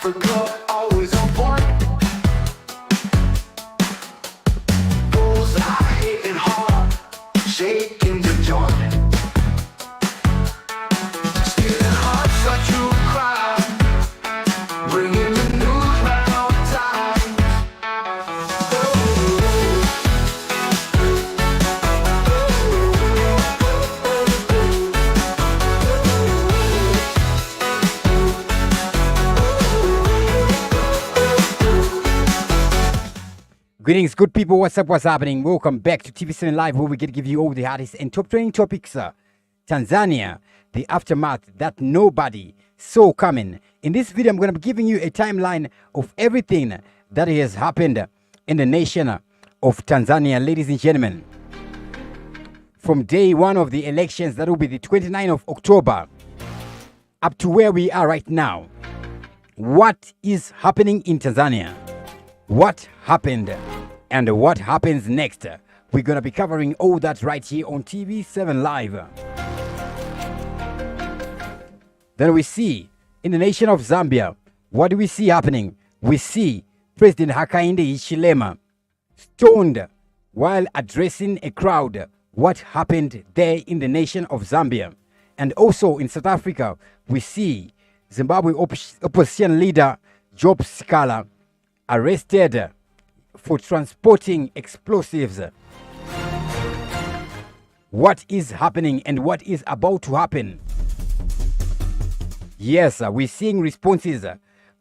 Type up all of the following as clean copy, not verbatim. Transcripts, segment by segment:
Africa, always on point. Bullseye hitting hard, shaking the joint. Stealing hearts, a true crime, bringing the news right on time. Greetings, good people. What's up? What's happening? Welcome back to TV7 Live, where we get to give you all the hottest and top trending topics. Tanzania, the aftermath that nobody saw coming. In this video, I'm going to be giving you a timeline of everything that has happened in the nation of Tanzania, ladies and gentlemen. From day one of the elections, that will be the 29th of October, up to where we are right now. What is happening in Tanzania? What happened and what happens next? We're going to be covering all that right here on TV7 Live. Then we see in the nation of Zambia, what do we see happening? We see President Hakainde Hichilema stoned while addressing a crowd. What happened there in the nation of Zambia? And also in South Africa, we see Zimbabwe opposition leader Job Sikhala arrested for transporting explosives. What is happening and what is about to happen? Yes, we're seeing responses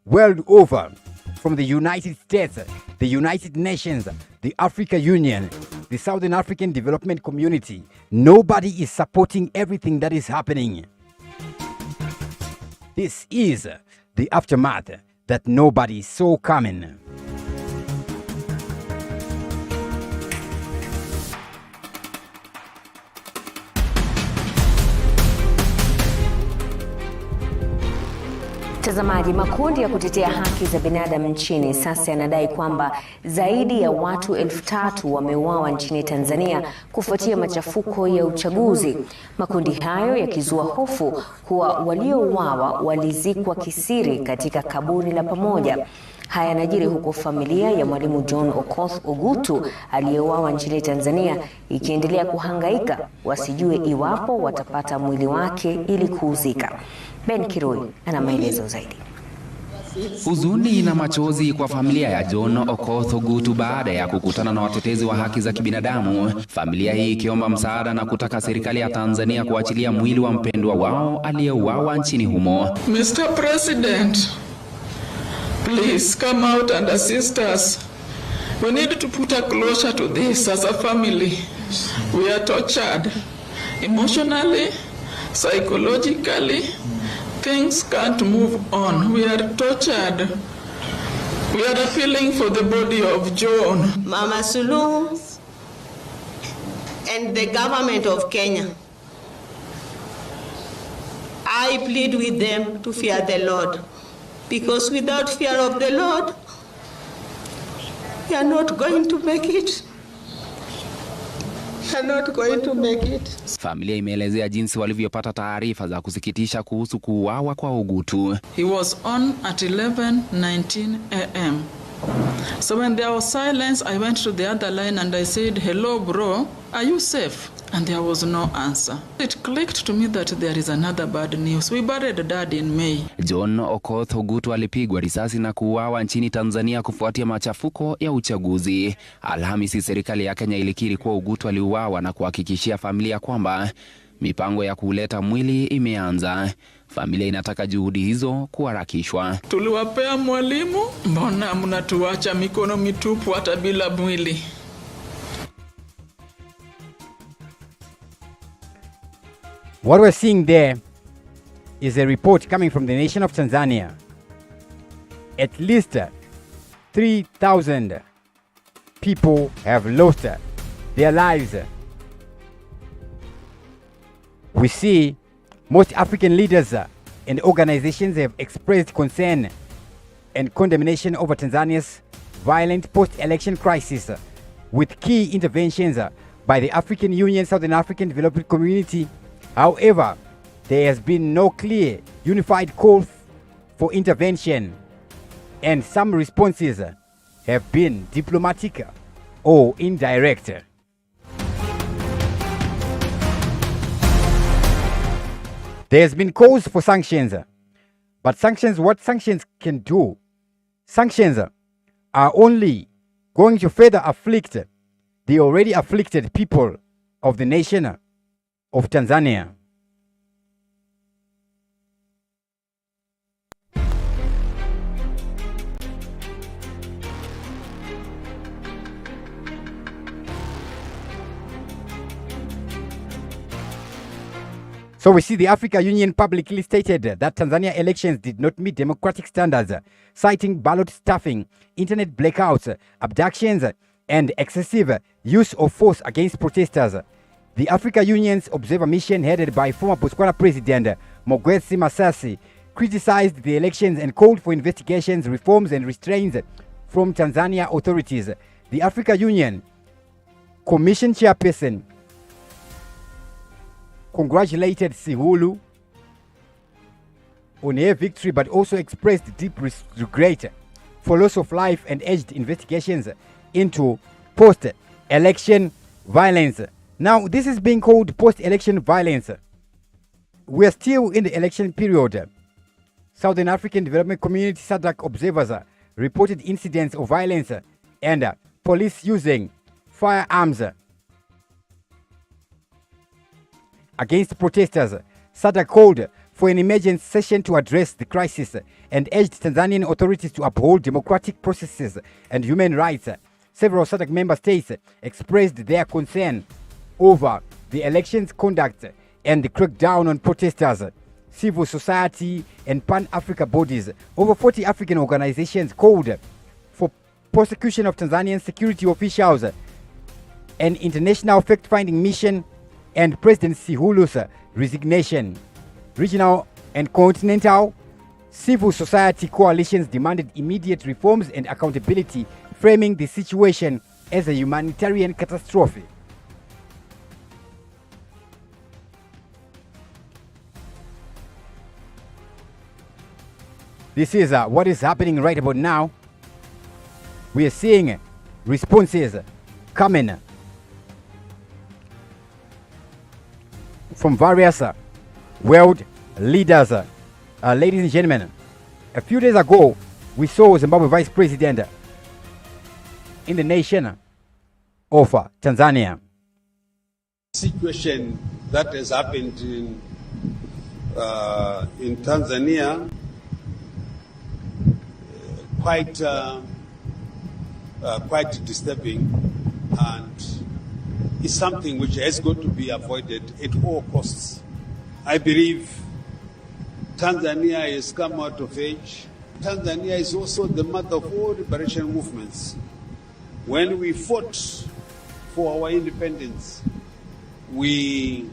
world over from the United States, the United Nations, the Africa Union, the Southern African Development Community. Nobody is supporting everything that is happening. This is the aftermath that nobody saw coming. Mtazamaji, makundi ya kutetea haki za binadamu nchini sasa yanadai kwamba zaidi ya watu 3,000 wameuawa nchini Tanzania kufuatia machafuko ya uchaguzi. Makundi hayo yakizua hofu kuwa waliouawa walizikwa kisiri katika kaburi la pamoja. Haya yanajiri huko familia ya Mwalimu John Okoth Ogutu aliyeuawa nchini Tanzania ikiendelea kuhangaika wasijue iwapo watapata mwili wake ili kuuzika. Ben Kiroi ana maelezo zaidi. Huzuni na machozi kwa familia ya John Okoth Ogutu baada ya kukutana na watetezi wa haki za kibinadamu. Familia hii ikiomba msaada na kutaka serikali ya Tanzania kuachilia mwili wa mpendwa wao aliyeuawa nchini humo. Mr. President, please come out and assist us. We need to put a closure to this as a family. We are tortured emotionally, psychologically. Things can't move on. We are tortured. We are appealing for the body of John. Mama Siluhu and the government of Kenya. I plead with them to fear the Lord. Because without fear of the Lord, we are not going to make it. We are not going to make it. Familia imeelezea jinsi walivyopata taarifa za kusikitisha kuhusu kuuawa kwa Ogutu. He was on at 11:19 a.m. So when there was silence, I went to the other line and I said, "Hello bro, are you safe?" And there was no answer. It clicked to me that there is another bad news. We buried Dad in May. John Okoth Ogutu alipigwa risasi na kuuawa nchini Tanzania kufuatia machafuko ya uchaguzi. Alhamisi, serikali ya Kenya ilikiri kuwa Ogutu aliuawa na kuhakikishia familia kwamba mipango ya kuleta mwili imeanza. Familia inataka juhudi hizo kuharakishwa. Tuliwapea mwalimu, mbona mnatuacha mikono mitupu hata bila mwili? What we're seeing there is a report coming from the nation of Tanzania. At least 3,000 people have lost their lives. We see most African leaders and organizations have expressed concern and condemnation over Tanzania's violent post-election crisis, with key interventions by the African Union, Southern African Development Community. However, there has been no clear, unified call for intervention. and some responses have been diplomatic or indirect. There's been calls for sanctions, but what sanctions can do? Sanctions are only going to further afflict the already afflicted people of the nation of Tanzania. So we see the Africa Union publicly stated that Tanzania elections did not meet democratic standards, citing ballot stuffing, internet blackouts, abductions, and excessive use of force against protesters. The Africa Union's observer mission, headed by former Botswana President Mogwetsi Masasi, criticized the elections and called for investigations, reforms, and restraints from Tanzania authorities. The Africa Union Commission chairperson congratulated Siluhu on her victory, but also expressed deep regret for loss of life and urged investigations into post-election violence. Now, this is being called post-election violence. We are still in the election period. Southern African Development Community SADC observers reported incidents of violence and police using firearms against protesters. SADC called for an emergency session to address the crisis and urged Tanzanian authorities to uphold democratic processes and human rights. Several SADC member states expressed their concern over the elections conduct and the crackdown on protesters. Civil society and Pan-Africa bodies, over 40 African organizations, called for prosecution of Tanzanian security officials, an international fact-finding mission, and President Siluhu's resignation. Regional and continental civil society coalitions demanded immediate reforms and accountability, framing the situation as a humanitarian catastrophe. This is what is happening right about now. We are seeing responses coming from various world leaders. Ladies and gentlemen, a few days ago, we saw Zimbabwe Vice President in the nation of Tanzania. Situation that has happened in Tanzania, quite disturbing, and is something which has got to be avoided at all costs. I believe Tanzania has come out of age. Tanzania is also the mother of all liberation movements. When we fought for our independence, we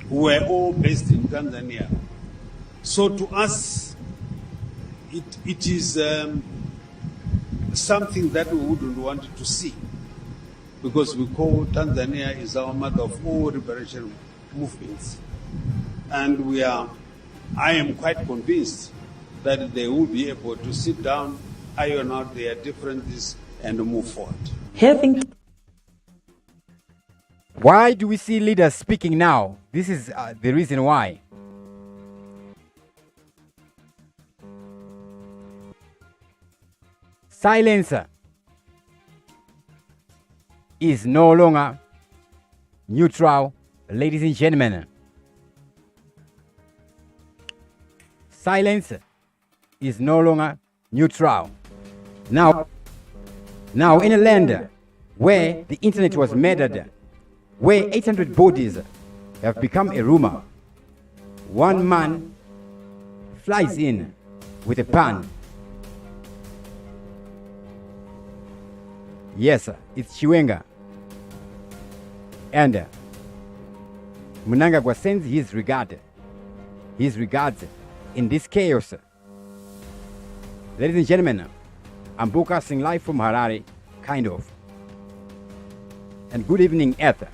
were all based in Tanzania. So to us, it is something that we wouldn't want to see, because we call Tanzania is our mother of all liberation movements. And I am quite convinced that they will be able to sit down, iron out their differences, and move forward. Why do we see leaders speaking now? This is the reason why. Silence is no longer neutral, ladies and gentlemen. Silence is no longer neutral. Now in a land where the internet was murdered, where 800 bodies have become a rumor, one man flies in with a pan. Yes, it's Chiwenga. And Mnangagwa sends his regards in this chaos. Ladies and gentlemen, I'm broadcasting live from Harare, kind of. And good evening, Earth.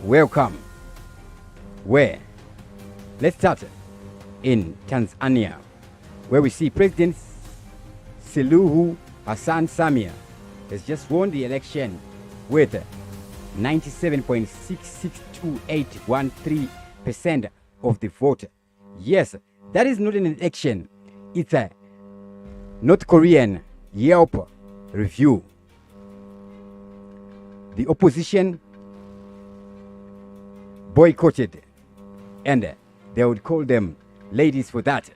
Welcome. Where Let's start in Tanzania, where we see President Siluhu Hassan Samia has just won the election with 97.662813% of the vote. Yes, that is not an election. It's a North Korean Yelp review. The opposition boycotted, and they would call them ladies for that.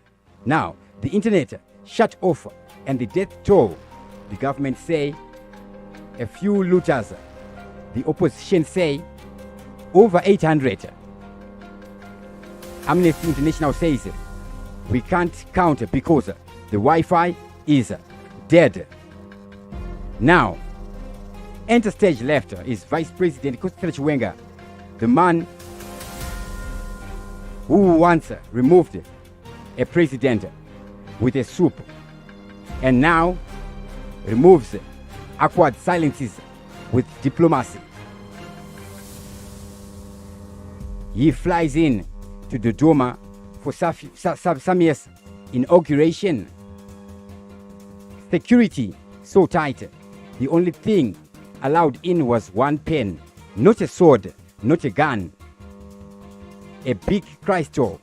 Now, the internet shut off, and the death toll, the government say a few looters. The opposition say over 800. Amnesty International says we can't count because the Wi-Fi is dead. Now, enter stage left is Vice President Chiwenga, the man who once removed a president with a soup and now removes awkward silences with diplomacy. He flies in to Dodoma for Samia's inauguration. Security so tight, the only thing allowed in was one pen, not a sword, not a gun, a big crystal.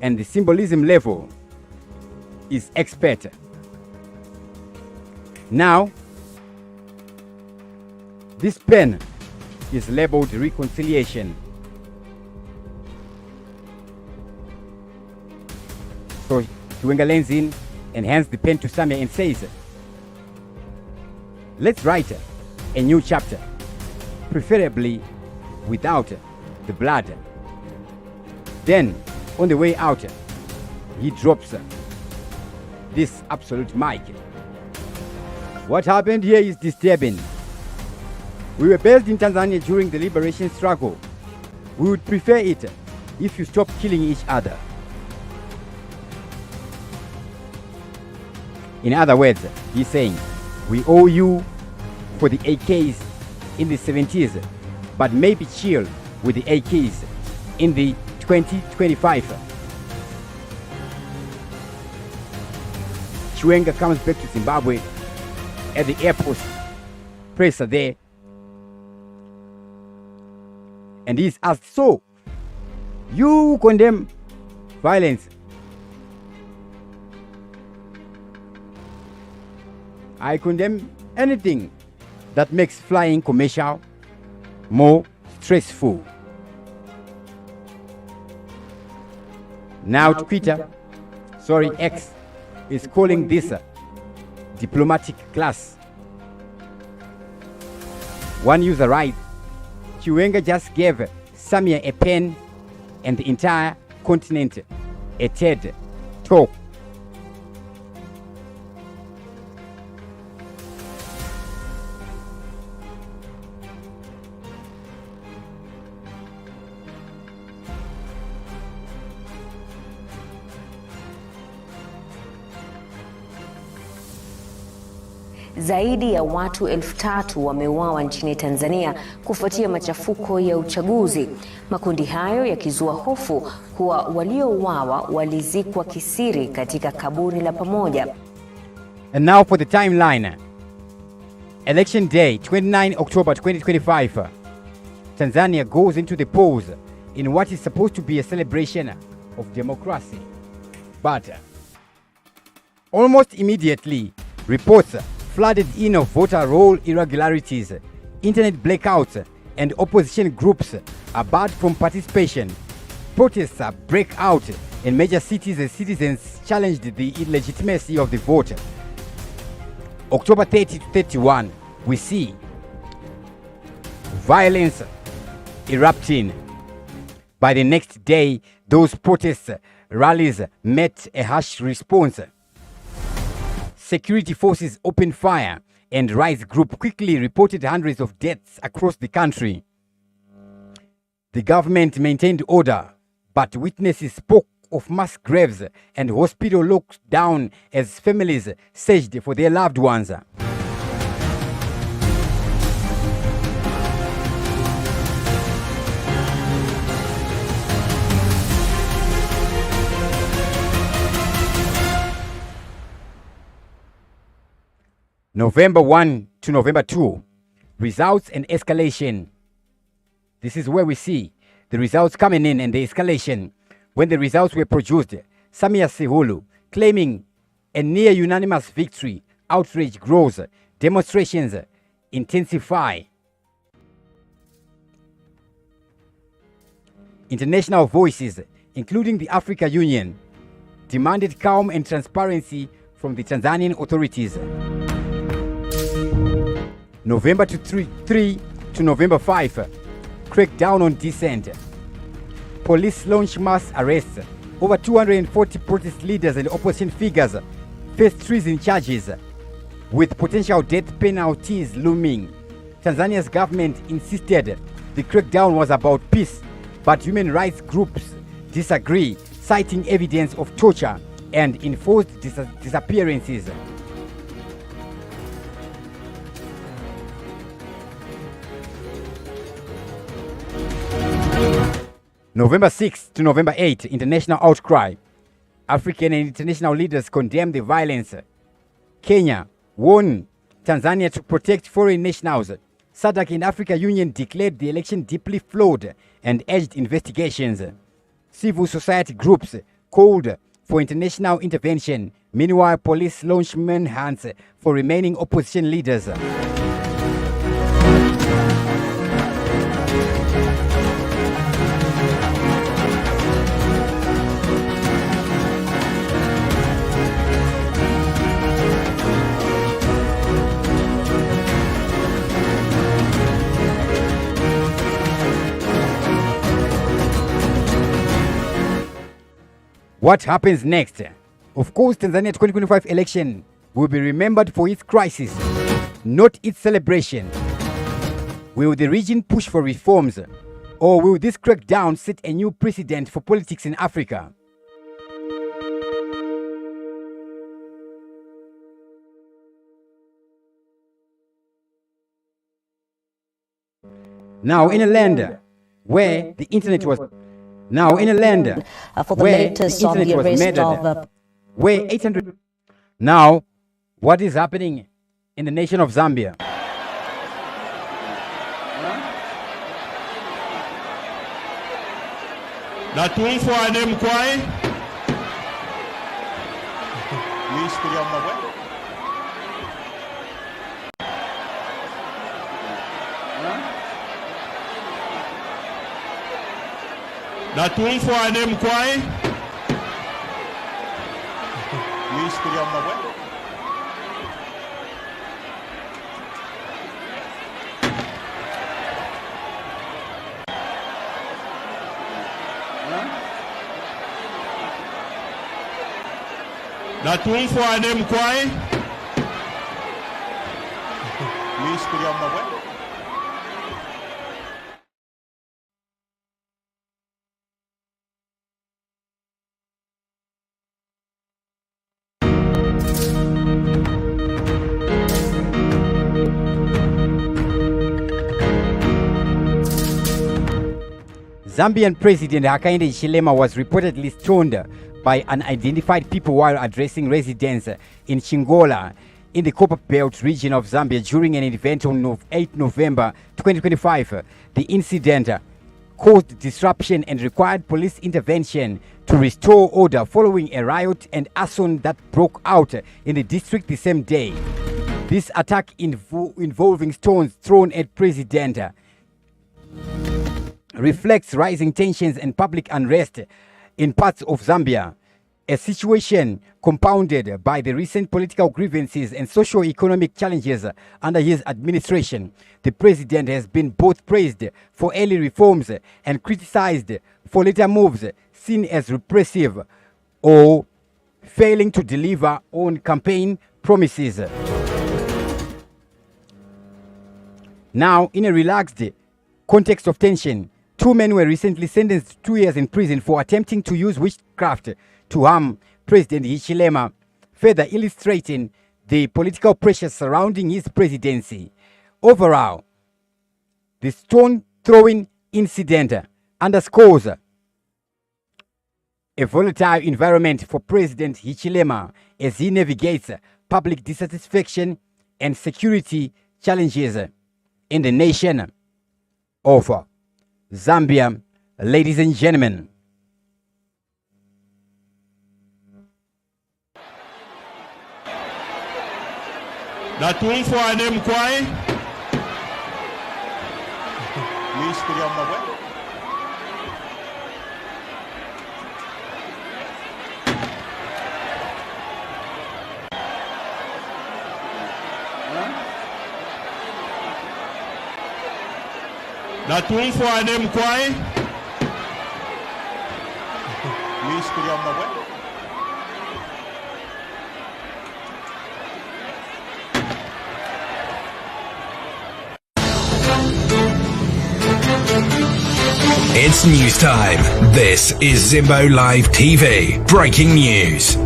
And the symbolism level is expert. Now, this pen is labeled reconciliation. So Chiwenga leans in and hands the pen to Samia and says, let's write a new chapter, preferably without the blood. Then, on the way out, he drops this absolute mic. What happened here is disturbing. We were based in Tanzania during the liberation struggle. We would prefer it if you stop killing each other. In other words, he's saying, we owe you for the AKs in the 70s, but maybe chill with the AKs in the 2025. Chiwenga comes back to Zimbabwe at the airport. Press are there. And he's asked, so, you condemn violence? I condemn anything that makes flying commercial more stressful. Now Twitter, X, is calling this diplomatic class. One user writes, Chiwenga just gave Samia a pen and the entire continent a TED talk. Zaidi ya watu 3,000 wameuawa nchini Tanzania kufuatia machafuko ya uchaguzi. Makundi hayo yakizua hofu kuwa waliouawa walizikwa kisiri katika kaburi la pamoja. And now for the timeline. Election day, 29 October 2025. Tanzania goes into the polls in what is supposed to be a celebration of democracy. But almost immediately, reports flooded in of voter roll irregularities, internet blackouts, and opposition groups are barred from participation. Protests break out in major cities as citizens challenged the illegitimacy of the vote. October 30 to 31, we see violence erupting. By the next day, those protest rallies met a harsh response. Security forces opened fire, and Rise Group quickly reported hundreds of deaths across the country. The government maintained order, but witnesses spoke of mass graves and hospital locked down as families searched for their loved ones. November 1 to November 2, results and escalation. This is where we see the results coming in and the escalation. When the results were produced, Samia Siluhu claiming a near unanimous victory, outrage grows, demonstrations intensify. International voices, including the Africa Union, demanded calm and transparency from the Tanzanian authorities. November 3 to November 5, crackdown on dissent. Police launch mass arrests. Over 240 protest leaders and opposition figures face treason charges, with potential death penalties looming. Tanzania's government insisted the crackdown was about peace, but human rights groups disagree, citing evidence of torture and enforced disappearances. November 6 to November 8, international outcry. African and international leaders condemn the violence. Kenya warned Tanzania to protect foreign nationals. SADC and Africa Union declared the election deeply flawed and urged investigations. Civil society groups called for international intervention. Meanwhile, police launched manhunts for remaining opposition leaders. What happens next? Of course, Tanzania 2025 election will be remembered for its crisis, not its celebration. Will the region push for reforms, or will this crackdown set a new precedent for politics in Africa? Now, in a land where the internet was for the latest on the arrest of where 800. Now, what is happening in the nation of Zambia? Natumfwane mkwai Natumfwane mkwai Natumfwane mkwai Zambian President Hakainde Hichilema was reportedly stoned by unidentified people while addressing residents in Chingola in the Copper Belt region of Zambia during an event on 8 November 2025. The incident caused disruption and required police intervention to restore order following a riot and arson that broke out in the district the same day. This attack involving stones thrown at President reflects rising tensions and public unrest in parts of Zambia, a situation compounded by the recent political grievances and socio-economic challenges under his administration. The president has been both praised for early reforms and criticized for later moves seen as repressive or failing to deliver on campaign promises. Now, in a relaxed context of tension, 2 men were recently sentenced to 2 years in prison for attempting to use witchcraft to harm President Hichilema, further illustrating the political pressures surrounding his presidency. Overall, the stone-throwing incident underscores a volatile environment for President Hichilema as he navigates public dissatisfaction and security challenges in the nation of Zambia, ladies and gentlemen. Natumfuane mkwai. Please put on my way. Natumfuane mkwai. Please put on my way. It's news time. This is Zimbo Live TV. Breaking news.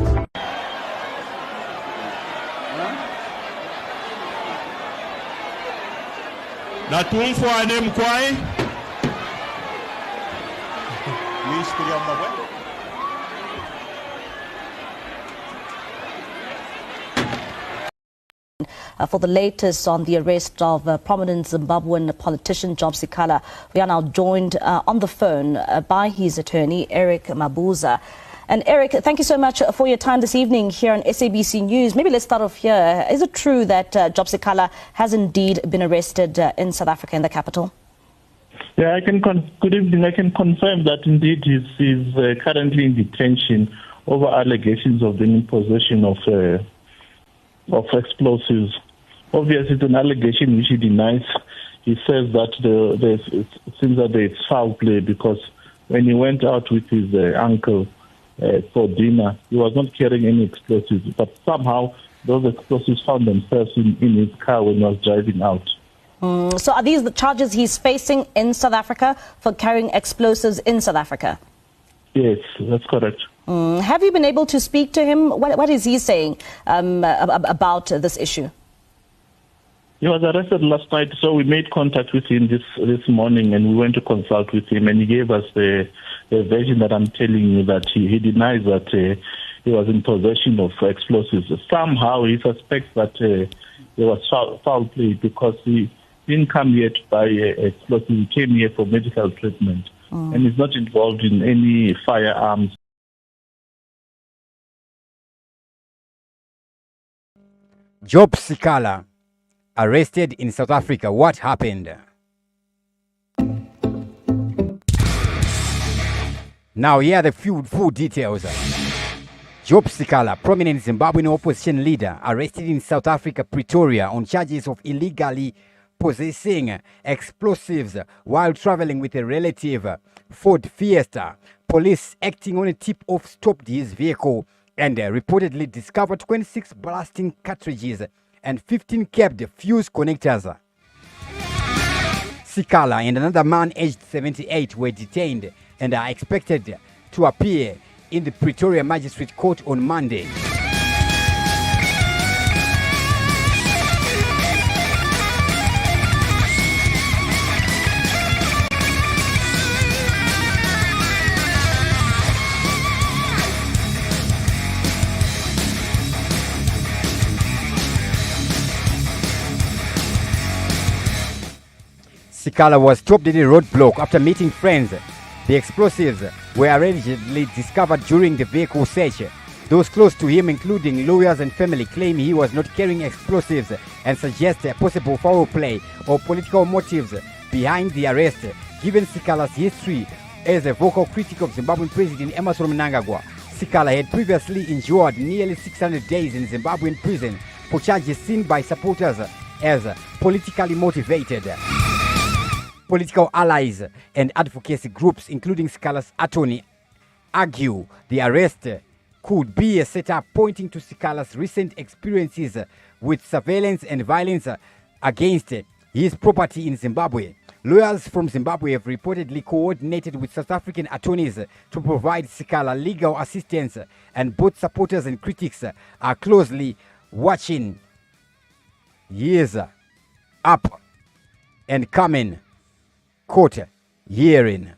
Natumfuane mkwai. Please put on my way. For the latest on the arrest of prominent Zimbabwean politician Job Sikhala, we are now joined on the phone by his attorney, Eric Mabuza. And Eric, thank you so much for your time this evening here on SABC News. Maybe let's start off here. Is it true that Job Sikhala has indeed been arrested in South Africa, in the capital? Yeah, good evening. I can confirm that indeed he's currently in detention over allegations of being in possession of explosives. Obviously, it's an allegation which he denies. He says that it seems that there's foul play because when he went out with his uncle for dinner, he was not carrying any explosives, but somehow those explosives found themselves in his car when he was driving out. So are these the charges he's facing in South Africa for carrying explosives in South Africa? Yes, that's correct. Have you been able to speak to him? What is he saying about this issue? He was arrested last night, so we made contact with him this morning, and we went to consult with him, and he gave us the version that I'm telling you, that he denies that he was in possession of explosives. Somehow he suspects that there was foul play because he didn't come here to buy explosives. He came here for medical treatment, and he's not involved in any firearms. Job Sikhala arrested in South Africa. What happened? Now here are the full details. Job Sikhala, prominent Zimbabwean opposition leader, arrested in South Africa, Pretoria, on charges of illegally possessing explosives while traveling with a relative Ford Fiesta. Police, acting on a tip-off, stopped his vehicle and reportedly discovered 26 blasting cartridges and 15 capped fuse connectors. Sikhala and another man aged 78 were detained and are expected to appear in the Pretoria Magistrate Court on Monday. Sikhala was stopped at a roadblock after meeting friends. The explosives were allegedly discovered during the vehicle search. Those close to him, including lawyers and family, claim he was not carrying explosives and suggest a possible foul play or political motives behind the arrest. Given Sikhala's history as a vocal critic of Zimbabwean President Emmerson Mnangagwa, Sikhala had previously endured nearly 600 days in Zimbabwean prison for charges seen by supporters as politically motivated. Political allies and advocacy groups, including Sikhala's attorney, argue the arrest could be a setup pointing to Sikhala's recent experiences with surveillance and violence against his property in Zimbabwe. Lawyers from Zimbabwe have reportedly coordinated with South African attorneys to provide Sikhala legal assistance, and both supporters and critics are closely watching his up and coming court hearing.